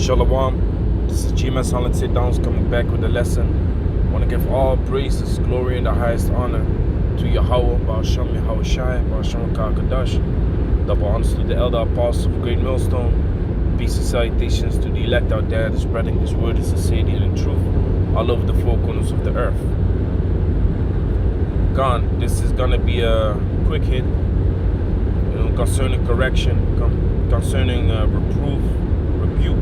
Shalom, this is G-Man Silent Sit Downs coming back with a lesson. I want to give all praises, glory, and the highest honor to Yahweh, Baal Shem Yahweh Shai, Baal Shem Kadash. Double honors to the elder apostles of Great Millstone. Peace and salutations to the elect out there that's spreading His word, His sincerity, and truth all over the four corners of the earth. This is gonna be a quick hit, concerning correction, concerning reproof, rebuke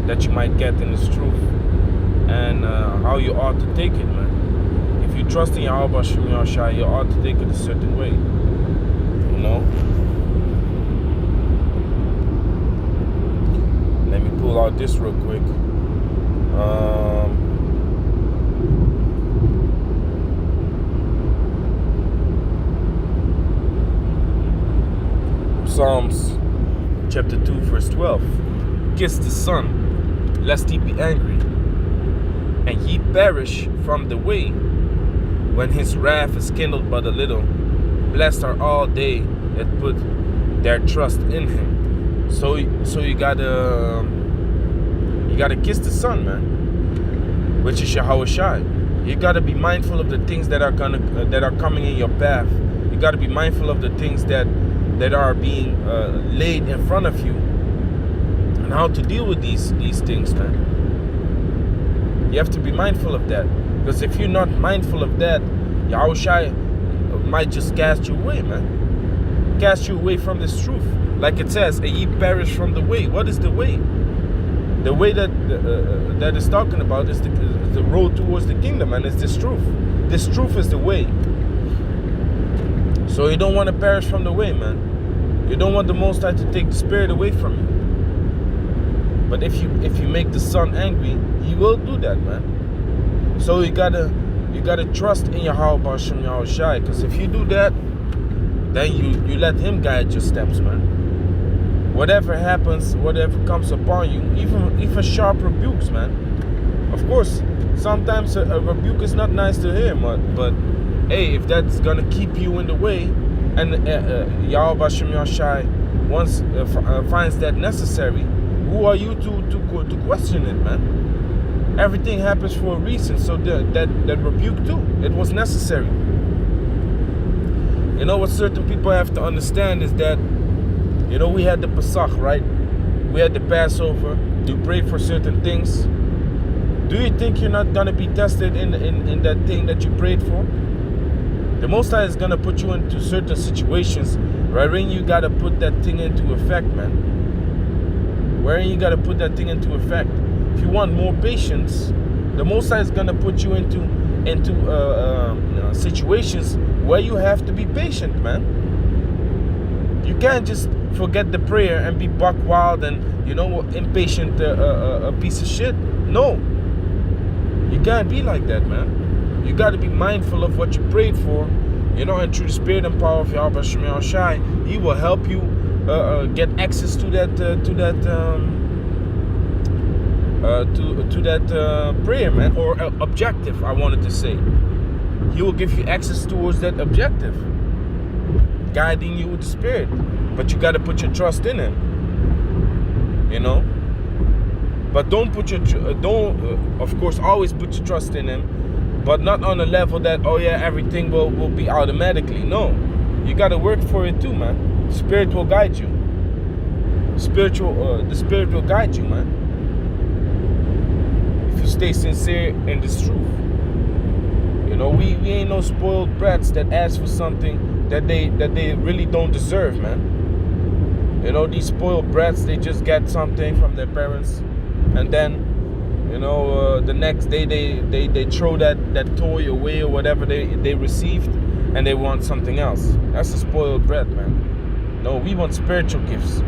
that you might get in this truth, and how you ought to take it, man. If you trust in Yahweh Shem Yahshai, you ought to take it a certain way, Let me pull out this real quick. Psalms chapter 2 verse 12. Kiss the Son, lest he be angry, and ye perish from the way, when his wrath is kindled but a little. Blessed are all they that put their trust in him. So you gotta kiss the Son, man, which is Yahweh Shai. You gotta be mindful of the things that are coming in your path. You gotta be mindful of the things that are being laid in front of you, and how to deal with these things, man. You have to be mindful of that, because if you're not mindful of that, Yahweh Shai might just cast you away, man. Cast you away from this truth. Like it says, and ye perish from the way. What is the way? The way that is talking about is the road towards the kingdom, and it's this truth. This truth is the way. So you don't want to perish from the way, man. You don't want the Most High to take the Spirit away from you. But if you make the Son angry, He will do that, man. So you gotta trust in Yahweh Baal Shem Yahweh Shai, because if you do that, then you let Him guide your steps, man. Whatever happens, whatever comes upon you, even sharp rebukes, man. Of course, sometimes a rebuke is not nice to hear, but hey, if that's gonna keep you in the way, and Yahweh Shem Yahshai once finds that necessary, who are you to question it, man? Everything happens for a reason. So that rebuke too, it was necessary. What certain people have to understand is that, we had the Pesach, right? We had the Passover. You pray for certain things. Do you think you're not gonna be tested in that thing that you prayed for? The Most High is going to put you into certain situations wherein you got to put that thing into effect, man. Wherein you got to put that thing into effect. If you want more patience, the Most High is going to put you into situations where you have to be patient, man. You can't just forget the prayer and be buck wild and, impatient a piece of shit. No. You can't be like that, man. You got to be mindful of what you prayed for, and through the Spirit and power of Yahweh Shem Yahshai, He will help you get access to that prayer, man, or objective. I wanted to say, He will give you access towards that objective, guiding you with the Spirit. But you got to put your trust in Him, But don't of course, always put your trust in Him. But not on a level that, everything will be automatically. No. You got to work for it too, man. The Spirit will guide you. The Spirit will guide you, man. If you stay sincere in this truth. We ain't no spoiled brats that ask for something that they really don't deserve, man. These spoiled brats, they just get something from their parents, and then the next day they throw that toy away or whatever they received, and they want something else. That's a spoiled brat, man. No, we want spiritual gifts.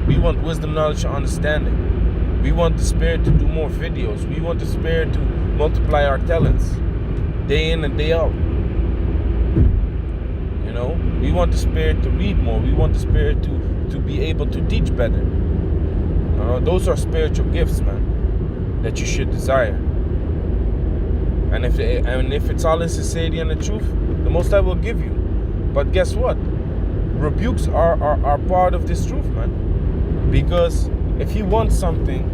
We want wisdom, knowledge, and understanding. We want the Spirit to do more videos. We want the Spirit to multiply our talents day in and day out. We want the Spirit to read more. We want the Spirit to be able to teach better. Those are spiritual gifts, man, that you should desire. And if it's all in sincerity and the truth, the Most High will give you. But guess what? Rebukes are part of this truth, man. Because if he wants something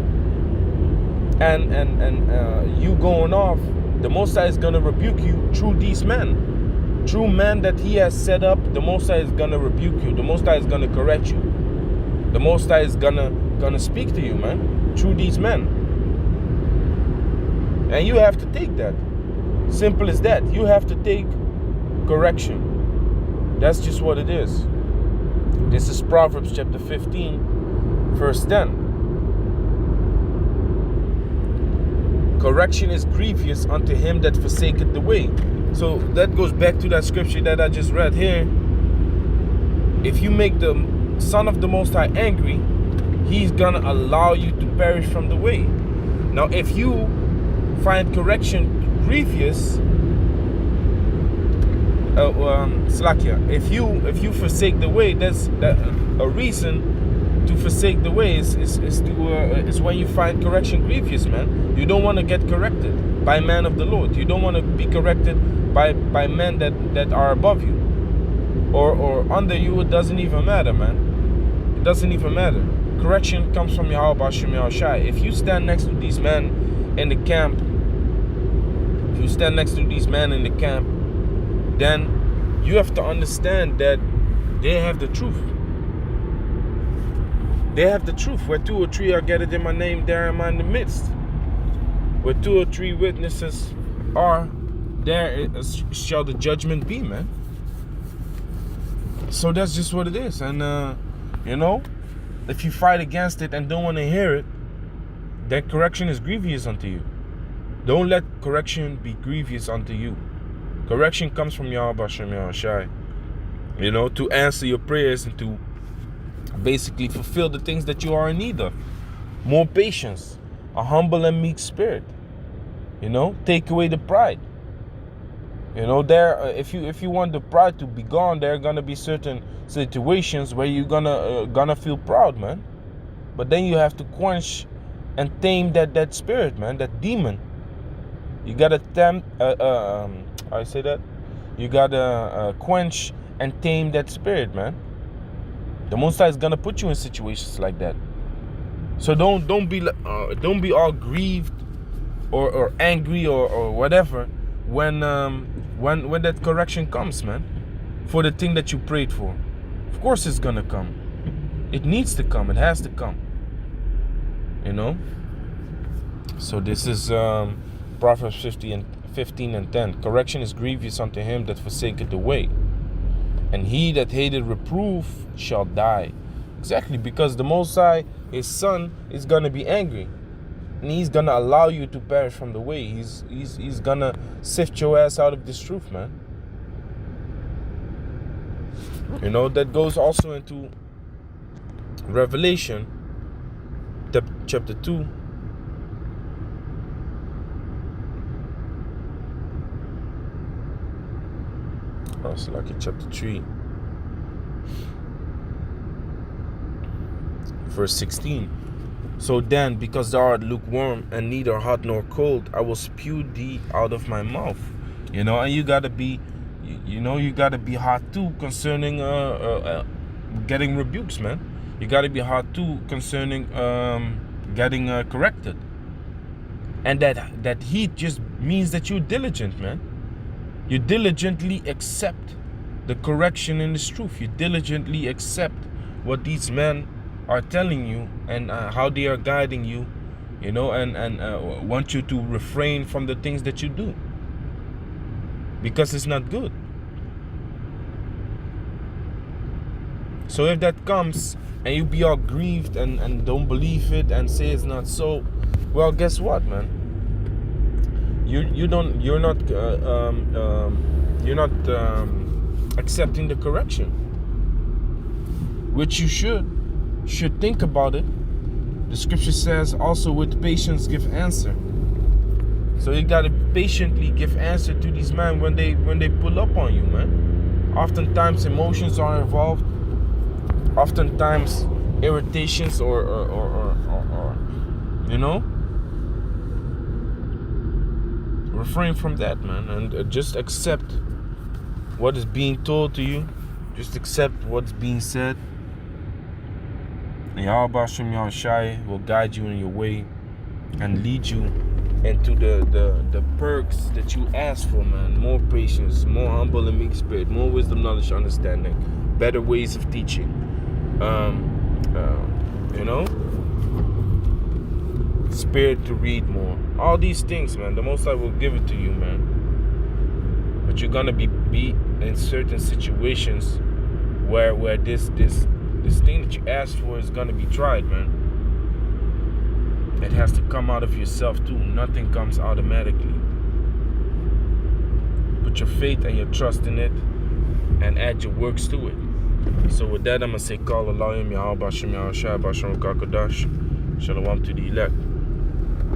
and you going off, the Most High is gonna rebuke you through these men. Through men that he has set up, the Most High is gonna rebuke you. The Most High is gonna correct you. The Most High is gonna speak to you, man, through these men. And you have to take that. Simple as that. You have to take correction. That's just what it is. This is Proverbs chapter 15, verse 10. Correction is grievous unto him that forsaketh the way. So that goes back to that scripture that I just read here. If you make the Son of the Most High angry, he's gonna allow you to perish from the way. Now if you find correction grievous, if you forsake the way, that's a reason to forsake the way is when you find correction grievous, man. You don't want to get corrected by man of the Lord. You don't want to be corrected by men that are above you or under you. It doesn't even matter, man. It doesn't even matter. Correction comes from Yahweh Hashem Yahushai. If you stand next to these men in the camp, then you have to understand that they have the truth. They have the truth. Where 2 or 3 are gathered in my name, there am I in the midst. Where 2 or 3 witnesses are, there shall the judgment be, man. So that's just what it is. And, if you fight against it and don't want to hear it, then correction is grievous unto you. Don't let correction be grievous unto you. Correction comes from Yahweh Hashem Yahushai. To answer your prayers and to basically fulfill the things that you are in need of. More patience, a humble and meek spirit. Take away the pride. If you want the pride to be gone, there are gonna be certain situations where you're gonna feel proud, man. But then you have to quench and tame that spirit, man, that demon. You gotta You gotta quench and tame that spirit, man. The Most High is gonna put you in situations like that. So don't be all grieved or angry or whatever when that correction comes, man, for the thing that you prayed for. Of course it's gonna come. It needs to come. It has to come. So this is Proverbs 15 and 10. Correction is grievous unto him that forsaketh the way, and he that hateth reproof shall die. Exactly, because the Most High, his Son, is gonna be angry, and he's gonna allow you to perish from the way. He's gonna sift your ass out of this truth, man. That goes also into Revelation chapter 2. It's like in chapter 3, verse 16. So then, because thou art lukewarm and neither hot nor cold, I will spew thee out of my mouth. And you gotta be, you gotta be hot too concerning getting rebukes, man. You gotta be hot too concerning getting corrected. And that heat just means that you're diligent, man. You diligently accept the correction in this truth. You diligently accept what these men are telling you and how they are guiding you, and want you to refrain from the things that you do, because it's not good. So if that comes and you be all grieved and don't believe it and say it's not so, well, guess what, man? You're not accepting the correction, which you should think about it. The scripture says also, with patience give answer. So you gotta patiently give answer to these men when they pull up on you, man. Oftentimes emotions are involved. Oftentimes irritations or refrain from that, man, and just accept what is being told to you. Just accept what's being said, And Yahweh Shem Yahushai will guide you in your way and lead you into the perks that you ask for, man. More patience, more humble and meek spirit, more wisdom, knowledge, understanding, better ways of teaching. You know, spirit to read more. All these things, man. The Most High will give it to you, man. But you're gonna be beat in certain situations where this thing that you asked for is gonna be tried, man. It has to come out of yourself too. Nothing comes automatically. Put your faith and your trust in it and add your works to it. So with that, I'm going to say, call Allah, Yahweh Bashem Yahushua, Bashem Kakadash. Shalom to the elect.